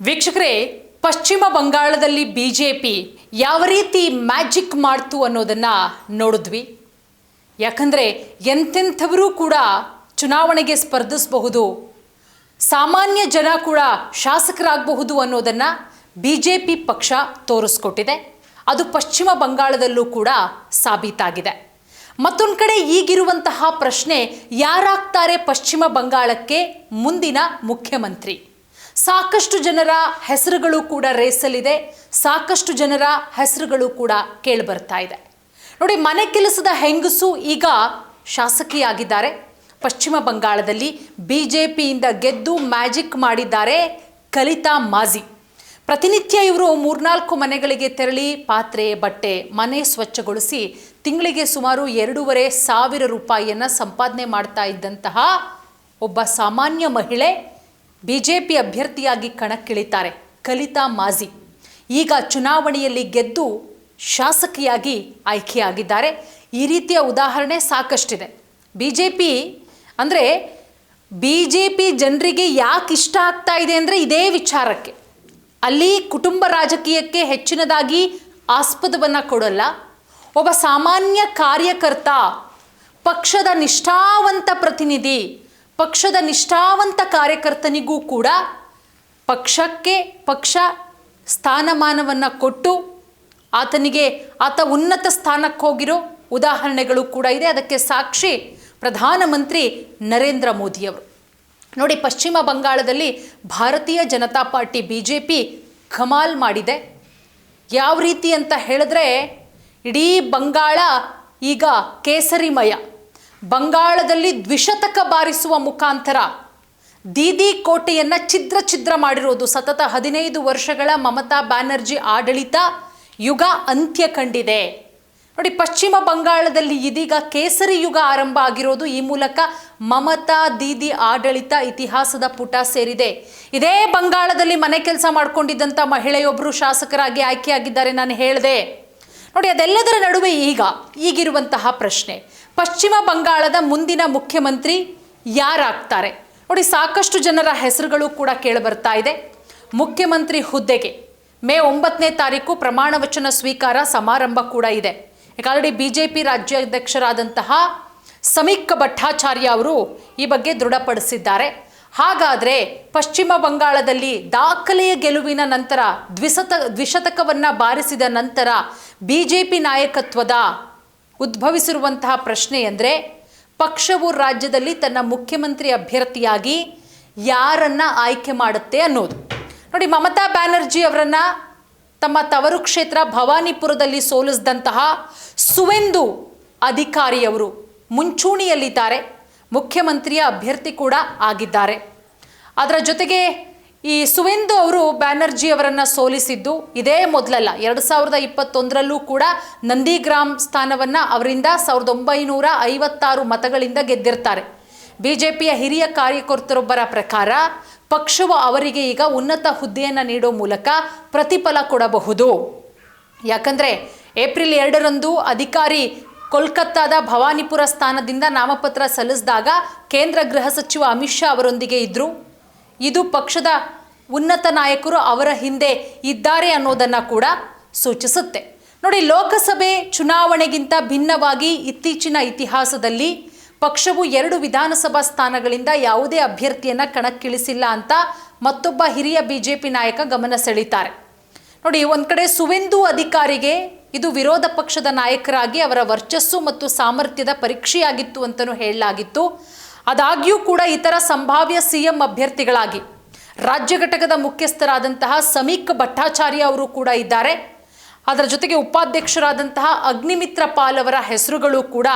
ವೀಕ್ಷಕರೇ, ಪಶ್ಚಿಮ ಬಂಗಾಳದಲ್ಲಿ ಬಿಜೆಪಿ ಯಾವ ರೀತಿ ಮ್ಯಾಜಿಕ್ ಮಾಡ್ತು ಅನ್ನೋದನ್ನು ನೋಡಿದ್ವಿ. ಯಾಕಂದರೆ ಎಂತೆಂಥವರು ಕೂಡ ಚುನಾವಣೆಗೆ ಸ್ಪರ್ಧಿಸಬಹುದು, ಸಾಮಾನ್ಯ ಜನ ಕೂಡ ಶಾಸಕರಾಗಬಹುದು ಅನ್ನೋದನ್ನು ಬಿಜೆಪಿ ಪಕ್ಷ ತೋರಿಸ್ಕೊಟ್ಟಿದೆ. ಅದು ಪಶ್ಚಿಮ ಬಂಗಾಳದಲ್ಲೂ ಕೂಡ ಸಾಬೀತಾಗಿದೆ. ಮತ್ತೊಂದು ಕಡೆ ಈಗಿರುವಂತಹ ಪ್ರಶ್ನೆ, ಯಾರಾಗ್ತಾರೆ ಪಶ್ಚಿಮ ಬಂಗಾಳಕ್ಕೆ ಮುಂದಿನ ಮುಖ್ಯಮಂತ್ರಿ? ಸಾಕಷ್ಟು ಜನರ ಹೆಸರುಗಳು ಕೂಡ ರೇಸಲ್ಲಿದೆ, ಸಾಕಷ್ಟು ಜನರ ಹೆಸರುಗಳು ಕೂಡ ಕೇಳಿಬರ್ತಾ ಇದೆ. ನೋಡಿ, ಮನೆ ಕೆಲಸದ ಹೆಂಗಸು ಈಗ ಶಾಸಕಿಯಾಗಿದ್ದಾರೆ. ಪಶ್ಚಿಮ ಬಂಗಾಳದಲ್ಲಿ ಬಿಜೆಪಿಯಿಂದ ಗೆದ್ದು ಮ್ಯಾಜಿಕ್ ಮಾಡಿದ್ದಾರೆ ಕಲಿತಾ ಮಾಝಿ. ಪ್ರತಿನಿತ್ಯ ಇವರು 3-4 ಮನೆಗಳಿಗೆ ತೆರಳಿ ಪಾತ್ರೆ, ಬಟ್ಟೆ, ಮನೆ ಸ್ವಚ್ಛಗೊಳಿಸಿ ತಿಂಗಳಿಗೆ ಸುಮಾರು 2,500 ರೂಪಾಯಿಯನ್ನು ಸಂಪಾದನೆ ಮಾಡ್ತಾ ಇದ್ದಂತಹ ಒಬ್ಬ ಸಾಮಾನ್ಯ ಮಹಿಳೆ ಬಿಜೆಪಿ ಅಭ್ಯರ್ಥಿಯಾಗಿ ಕಣಕ್ಕಿಳಿತಾರೆ ಕಲಿತಾ ಮಾಝಿ. ಈಗ ಚುನಾವಣೆಯಲ್ಲಿ ಗೆದ್ದು ಶಾಸಕಿಯಾಗಿ ಆಯ್ಕೆಯಾಗಿದ್ದಾರೆ. ಈ ರೀತಿಯ ಉದಾಹರಣೆ ಸಾಕಷ್ಟಿದೆ. ಬಿಜೆಪಿ ಜನರಿಗೆ ಯಾಕೆ ಇಷ್ಟ ಆಗ್ತಾ ಇದೆ ಅಂದರೆ ಇದೇ ವಿಚಾರಕ್ಕೆ. ಅಲ್ಲಿ ಕುಟುಂಬ ರಾಜಕೀಯಕ್ಕೆ ಹೆಚ್ಚಿನದಾಗಿ ಆಸ್ಪದವನ್ನು ಕೊಡಲ್ಲ. ಒಬ್ಬ ಸಾಮಾನ್ಯ ಕಾರ್ಯಕರ್ತ, ಪಕ್ಷದ ನಿಷ್ಠಾವಂತ ಪ್ರತಿನಿಧಿ, ಪಕ್ಷದ ನಿಷ್ಠಾವಂತ ಕಾರ್ಯಕರ್ತನಿಗೂ ಕೂಡ ಪಕ್ಷ ಸ್ಥಾನಮಾನವನ್ನು ಕೊಟ್ಟು ಆತ ಉನ್ನತ ಸ್ಥಾನಕ್ಕೆ ಹೋಗಿರೋ ಉದಾಹರಣೆಗಳು ಕೂಡ ಇದೆ. ಅದಕ್ಕೆ ಸಾಕ್ಷಿ ಪ್ರಧಾನಮಂತ್ರಿ ನರೇಂದ್ರ ಮೋದಿಯವರು. ನೋಡಿ, ಪಶ್ಚಿಮ ಬಂಗಾಳದಲ್ಲಿ ಭಾರತೀಯ ಜನತಾ ಪಾರ್ಟಿ ಬಿಜೆಪಿ ಕಮಾಲ್ ಮಾಡಿದೆ. ಯಾವ ರೀತಿ ಅಂತ ಹೇಳಿದ್ರೆ, ಇಡೀ ಬಂಗಾಳ ಈಗ ಕೇಸರಿಮಯ. ಬಂಗಾಳದಲ್ಲಿ ದ್ವಿಶತಕ ಬಾರಿಸುವ ಮುಖಾಂತರ ದೀದಿ ಕೋಟೆಯನ್ನು ಛಿದ್ರ ಮಾಡಿರೋದು. ಸತತ 15 ವರ್ಷಗಳ ಮಮತಾ ಬ್ಯಾನರ್ಜಿ ಆಡಳಿತ ಯುಗ ಅಂತ್ಯ ಕಂಡಿದೆ. ನೋಡಿ, ಪಶ್ಚಿಮ ಬಂಗಾಳದಲ್ಲಿ ಇದೀಗ ಕೇಸರಿ ಯುಗ ಆರಂಭ ಆಗಿರೋದು. ಈ ಮೂಲಕ ಮಮತಾ ದೀದಿ ಆಡಳಿತ ಇತಿಹಾಸದ ಪುಟ ಸೇರಿದೆ. ಇದೇ ಬಂಗಾಳದಲ್ಲಿ ಮನೆ ಕೆಲಸ ಮಾಡ್ಕೊಂಡಿದ್ದಂಥ ಮಹಿಳೆಯೊಬ್ಬರು ಶಾಸಕರಾಗಿ ಆಯ್ಕೆಯಾಗಿದ್ದಾರೆ, ನಾನು ಹೇಳಿದೆ. ನೋಡಿ, ಅದೆಲ್ಲದರ ನಡುವೆ ಈಗಿರುವಂತಹ ಪ್ರಶ್ನೆ, ಪಶ್ಚಿಮ ಬಂಗಾಳದ ಮುಂದಿನ ಮುಖ್ಯಮಂತ್ರಿ ಯಾರಾಗ್ತಾರೆ? ನೋಡಿ, ಸಾಕಷ್ಟು ಜನರ ಹೆಸರುಗಳು ಕೂಡ ಕೇಳಿಬರ್ತಾ ಇದೆ. ಮುಖ್ಯಮಂತ್ರಿ ಹುದ್ದೆಗೆ ಮೇ 9ನೇ ತಾರೀಕು ಪ್ರಮಾಣ ವಚನ ಸ್ವೀಕಾರ ಸಮಾರಂಭ ಕೂಡ ಇದೆ. ಆಲ್ರೆಡಿ ಬಿಜೆಪಿ ರಾಜ್ಯಾಧ್ಯಕ್ಷರಾದಂತಹ ಸಮೀಕ್ ಭಟ್ಟಾಚಾರ್ಯ ಅವರು ಈ ಬಗ್ಗೆ ದೃಢಪಡಿಸಿದ್ದಾರೆ. ಹಾಗಾದರೆ ಪಶ್ಚಿಮ ಬಂಗಾಳದಲ್ಲಿ ದಾಖಲೆಯ ಗೆಲುವಿನ ನಂತರ ದ್ವಿಶತಕವನ್ನು ಬಾರಿಸಿದ ನಂತರ ಬಿಜೆಪಿ ನಾಯಕತ್ವದ ಉದ್ಭವಿಸಿರುವಂತಹ ಪ್ರಶ್ನೆ ಅಂದರೆ, ಪಕ್ಷವು ರಾಜ್ಯದಲ್ಲಿ ತನ್ನ ಮುಖ್ಯಮಂತ್ರಿ ಅಭ್ಯರ್ಥಿಯಾಗಿ ಯಾರನ್ನ ಆಯ್ಕೆ ಮಾಡುತ್ತೆ ಅನ್ನೋದು. ನೋಡಿ, ಮಮತಾ ಬ್ಯಾನರ್ಜಿ ಅವರನ್ನ ತಮ್ಮ ತವರು ಕ್ಷೇತ್ರ ಭವಾನಿಪುರದಲ್ಲಿ ಸೋಲಿಸಿದಂತಹ ಸುವೇಂದು ಅಧಿಕಾರಿಯವರು ಮುಂಚೂಣಿಯಲ್ಲಿದ್ದಾರೆ. ಮುಖ್ಯಮಂತ್ರಿಯ ಅಭ್ಯರ್ಥಿ ಕೂಡ ಆಗಿದ್ದಾರೆ. ಅದರ ಜೊತೆಗೆ ಈ ಸುವೇಂದು ಅವರು ಬ್ಯಾನರ್ಜಿ ಅವರನ್ನು ಸೋಲಿಸಿದ್ದು ಇದೇ ಮೊದಲಲ್ಲ. 2021ರಲ್ಲೂ ಕೂಡ ನಂದಿಗ್ರಾಮ್ ಸ್ಥಾನವನ್ನು ಅವರಿಂದ 1956 ಮತಗಳಿಂದ ಗೆದ್ದಿರ್ತಾರೆ. ಬಿಜೆಪಿಯ ಹಿರಿಯ ಕಾರ್ಯಕರ್ತರೊಬ್ಬರ ಪ್ರಕಾರ ಪಕ್ಷವು ಅವರಿಗೆ ಈಗ ಉನ್ನತ ಹುದ್ದೆಯನ್ನು ನೀಡೋ ಮೂಲಕ ಪ್ರತಿಫಲ ಕೊಡಬಹುದು. ಯಾಕಂದರೆ ಏಪ್ರಿಲ್ 2ರಂದು ಅಧಿಕಾರಿ ಕೋಲ್ಕತ್ತಾದ ಭವಾನಿಪುರ ಸ್ಥಾನದಿಂದ ನಾಮಪತ್ರ ಸಲ್ಲಿಸಿದಾಗ ಕೇಂದ್ರ ಗೃಹ ಸಚಿವ ಅಮಿತ್ ಶಾ ಅವರೊಂದಿಗೆ ಇದ್ದರು. ಇದು ಪಕ್ಷದ ಉನ್ನತ ನಾಯಕರು ಅವರ ಹಿಂದೆ ಇದ್ದಾರೆ ಅನ್ನೋದನ್ನು ಕೂಡ ಸೂಚಿಸುತ್ತೆ. ನೋಡಿ, ಲೋಕಸಭೆ ಚುನಾವಣೆಗಿಂತ ಭಿನ್ನವಾಗಿ ಇತ್ತೀಚಿನ ಇತಿಹಾಸದಲ್ಲಿ ಪಕ್ಷವು 2 ವಿಧಾನಸಭಾ ಸ್ಥಾನಗಳಿಂದ ಯಾವುದೇ ಅಭ್ಯರ್ಥಿಯನ್ನು ಕಣಕ್ಕಿಳಿಸಿಲ್ಲ ಅಂತ ಮತ್ತೊಬ್ಬ ಹಿರಿಯ ಬಿಜೆಪಿ ನಾಯಕ ಗಮನ ಸೆಳೀತಾರೆ. ನೋಡಿ, ಒಂದು ಕಡೆ ಸುವೇಂದು ಅಧಿಕಾರಿಗೆ ಇದು ವಿರೋಧ ಪಕ್ಷದ ನಾಯಕರಾಗಿ ಅವರ ವರ್ಚಸ್ಸು ಮತ್ತು ಸಾಮರ್ಥ್ಯದ ಪರೀಕ್ಷೆಯಾಗಿತ್ತು ಅಂತಲೂ ಹೇಳಲಾಗಿತ್ತು. ಆದಾಗ್ಯೂ ಕೂಡ ಇತರ ಸಂಭಾವ್ಯ ಸಿಎಂ ಅಭ್ಯರ್ಥಿಗಳಾಗಿ ರಾಜ್ಯ ಘಟಕದ ಮುಖ್ಯಸ್ಥರಾದಂತಹ ಸಮೀಕ್ ಭಟ್ಟಾಚಾರ್ಯ ಅವರು ಕೂಡ ಇದ್ದಾರೆ. ಅದರ ಜೊತೆಗೆ ಉಪಾಧ್ಯಕ್ಷರಾದಂತಹ ಅಗ್ನಿಮಿತ್ರ ಪಾಲ್ ಅವರ ಹೆಸರುಗಳು ಕೂಡ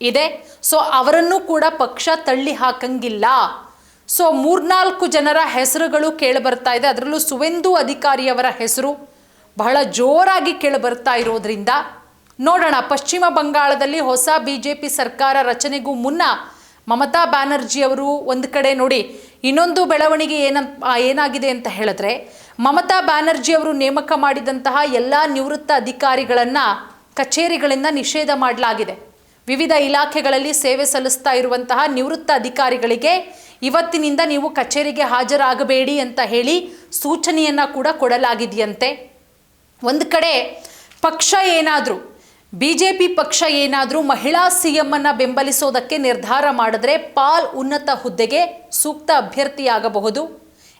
ಇದೆ. ಸೊ ಅವರನ್ನು ಕೂಡ ಪಕ್ಷ ತಳ್ಳಿ ಹಾಕಂಗಿಲ್ಲ. ಸೊ 3-4 ಜನರ ಹೆಸರುಗಳು ಕೇಳಿಬರ್ತಾ ಇದೆ. ಅದರಲ್ಲೂ ಸುವೇಂದು ಅಧಿಕಾರಿಯವರ ಹೆಸರು ಬಹಳ ಜೋರಾಗಿ ಕೇಳಿಬರ್ತಾ ಇರೋದ್ರಿಂದ ನೋಡೋಣ, ಪಶ್ಚಿಮ ಬಂಗಾಳದಲ್ಲಿ ಹೊಸ ಬಿಜೆಪಿ ಸರ್ಕಾರ ರಚನೆಗೂ ಮುನ್ನ ಮಮತಾ ಬ್ಯಾನರ್ಜಿ ಅವರು ಒಂದು ಕಡೆ ನೋಡಿ, ಇನ್ನೊಂದು ಬೆಳವಣಿಗೆ ಏನಾಗಿದೆ ಅಂತ ಹೇಳಿದ್ರೆ, ಮಮತಾ ಬ್ಯಾನರ್ಜಿ ಅವರು ನೇಮಕ ಮಾಡಿದಂತಹ ಎಲ್ಲ ನಿವೃತ್ತ ಅಧಿಕಾರಿಗಳನ್ನು ಕಚೇರಿಗಳಿಂದ ನಿಷೇಧ ಮಾಡಲಾಗಿದೆ. ವಿವಿಧ ಇಲಾಖೆಗಳಲ್ಲಿ ಸೇವೆ ಸಲ್ಲಿಸ್ತಾ ಇರುವಂತಹ ನಿವೃತ್ತ ಅಧಿಕಾರಿಗಳಿಗೆ ಇವತ್ತಿನಿಂದ ನೀವು ಕಚೇರಿಗೆ ಹಾಜರಾಗಬೇಡಿ ಅಂತ ಹೇಳಿ ಸೂಚನೆಯನ್ನು ಕೂಡ ಕೊಡಲಾಗಿದೆಯಂತೆ. ಒಂದು ಕಡೆ ಪಕ್ಷ ಏನಾದರೂ BJP ಪಕ್ಷ ಏನಾದರೂ ಮಹಿಳಾ CM ಅನ್ನು ಬೆಂಬಲಿಸೋದಕ್ಕೆ ನಿರ್ಧಾರ ಮಾಡಿದ್ರೆ ಪಾಲ್ ಉನ್ನತ ಹುದ್ದೆಗೆ ಸೂಕ್ತ ಅಭ್ಯರ್ಥಿಯಾಗಬಹುದು.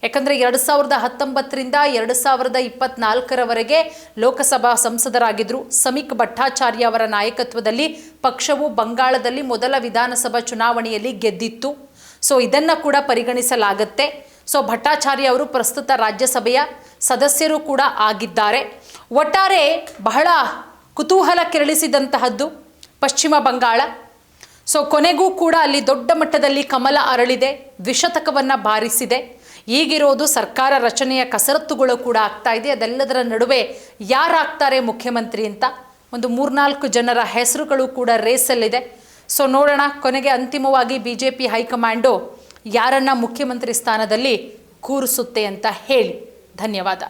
ಯಾಕಂದರೆ 2019ರಿಂದ 2024ರವರೆಗೆ ಲೋಕಸಭಾ ಸಂಸದರಾಗಿದ್ದರು. ಸಮೀಕ್ ಭಟ್ಟಾಚಾರ್ಯ ಅವರ ನಾಯಕತ್ವದಲ್ಲಿ ಪಕ್ಷವು ಬಂಗಾಳದಲ್ಲಿ ಮೊದಲ ವಿಧಾನಸಭಾ ಚುನಾವಣೆಯಲ್ಲಿ ಗೆದ್ದಿತ್ತು. ಸೊ ಇದನ್ನು ಕೂಡ ಪರಿಗಣಿಸಲಾಗುತ್ತೆ. ಸೊ ಭಟ್ಟಾಚಾರ್ಯ ಅವರು ಪ್ರಸ್ತುತ ರಾಜ್ಯಸಭೆಯ ಸದಸ್ಯರು ಕೂಡ ಆಗಿದ್ದಾರೆ. ಒಟ್ಟಾರೆ ಬಹಳ ಕುತೂಹಲ ಕೆರಳಿಸಿದಂತಹದ್ದು ಪಶ್ಚಿಮ ಬಂಗಾಳ. ಸೊ ಕೊನೆಗೂ ಕೂಡ ಅಲ್ಲಿ ದೊಡ್ಡ ಮಟ್ಟದಲ್ಲಿ ಕಮಲ ಅರಳಿದೆ, ದ್ವಿಶತಕವನ್ನು ಬಾರಿಸಿದೆ. ಈಗಿರೋದು ಸರ್ಕಾರ ರಚನೆಯ ಕಸರತ್ತುಗಳು ಕೂಡ ಆಗ್ತಾ ಇದೆ. ಅದೆಲ್ಲದರ ನಡುವೆ ಯಾರಾಗ್ತಾರೆ ಮುಖ್ಯಮಂತ್ರಿ ಅಂತ ಒಂದು 3-4 ಜನರ ಹೆಸರುಗಳು ಕೂಡ ರೇಸಲ್ಲಿದೆ. ಸೊ ನೋಡೋಣ ಕೊನೆಗೆ ಅಂತಿಮವಾಗಿ BJP ಹೈಕಮಾಂಡು ಯಾರನ್ನ ಮುಖ್ಯಮಂತ್ರಿ ಸ್ಥಾನದಲ್ಲಿ ಕೂರಿಸುತ್ತೆ ಅಂತ ಹೇಳಿ. ಧನ್ಯವಾದ.